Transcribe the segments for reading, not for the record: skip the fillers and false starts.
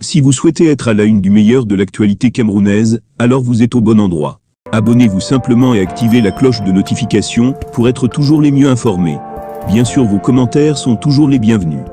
Si vous souhaitez être à la une du meilleur de l'actualité camerounaise, alors vous êtes au bon endroit. Abonnez-vous simplement et activez la cloche de notification pour être toujours les mieux informés. Bien sûr, vos commentaires sont toujours les bienvenus.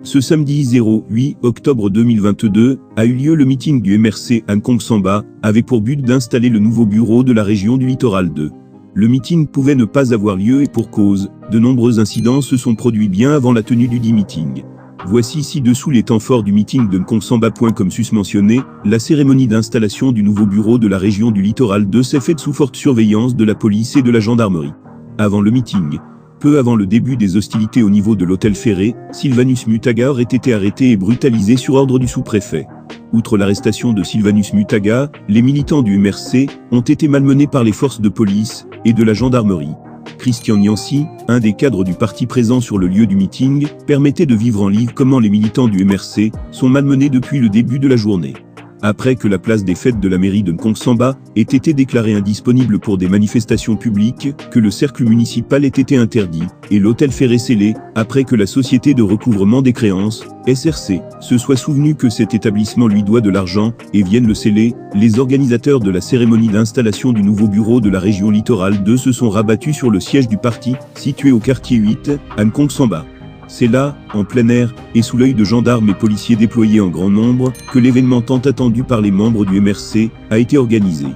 Ce samedi 08 octobre 2022 a eu lieu le meeting du MRC à Nkongsamba, avec pour but d'installer le nouveau bureau de la région du Littoral 2. Le meeting pouvait ne pas avoir lieu et pour cause, de nombreux incidents se sont produits bien avant la tenue du dit meeting. Voici ci-dessous les temps forts du meeting de Nkongsamba. Comme susmentionné, la cérémonie d'installation du nouveau bureau de la région du Littoral 2 s'est faite sous forte surveillance de la police et de la gendarmerie. Avant le meeting, peu avant le début des hostilités au niveau de l'hôtel Ferré, Sylvanus Mutaga aurait été arrêté et brutalisé sur ordre du sous-préfet. Outre l'arrestation de Sylvanus Mutaga, les militants du MRC ont été malmenés par les forces de police et de la gendarmerie. Christian Yancy, un des cadres du parti présent sur le lieu du meeting, permettait de vivre en live comment les militants du MRC sont malmenés depuis le début de la journée. Après que la place des fêtes de la mairie de Nkongsamba ait été déclarée indisponible pour des manifestations publiques, que le cercle municipal ait été interdit, et l'hôtel Ferré scellé, après que la Société de recouvrement des créances, SRC, se soit souvenu que cet établissement lui doit de l'argent, et vienne le sceller, les organisateurs de la cérémonie d'installation du nouveau bureau de la région Littoral 2 se sont rabattus sur le siège du parti, situé au quartier 8, à Nkongsamba. C'est là, en plein air, et sous l'œil de gendarmes et policiers déployés en grand nombre, que l'événement tant attendu par les membres du MRC a été organisé.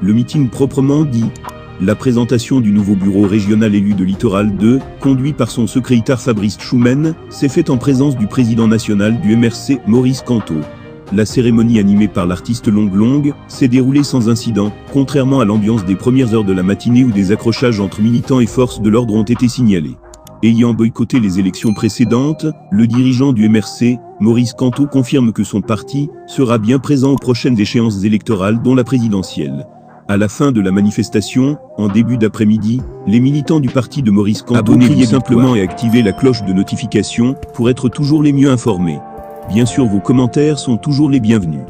Le meeting proprement dit, la présentation du nouveau bureau régional élu de Littoral 2, conduit par son secrétaire Fabrice Choumen, s'est faite en présence du président national du MRC, Maurice Canto. La cérémonie animée par l'artiste Long Long s'est déroulée sans incident, contrairement à l'ambiance des premières heures de la matinée où des accrochages entre militants et forces de l'ordre ont été signalés. Ayant boycotté les élections précédentes, le dirigeant du MRC, Maurice Canto, confirme que son parti sera bien présent aux prochaines échéances électorales dont la présidentielle. À la fin de la manifestation, en début d'après-midi, les militants du parti de Maurice Canto abonnez-vous simplement et activez la cloche de notification pour être toujours les mieux informés. Bien sûr, vos commentaires sont toujours les bienvenus.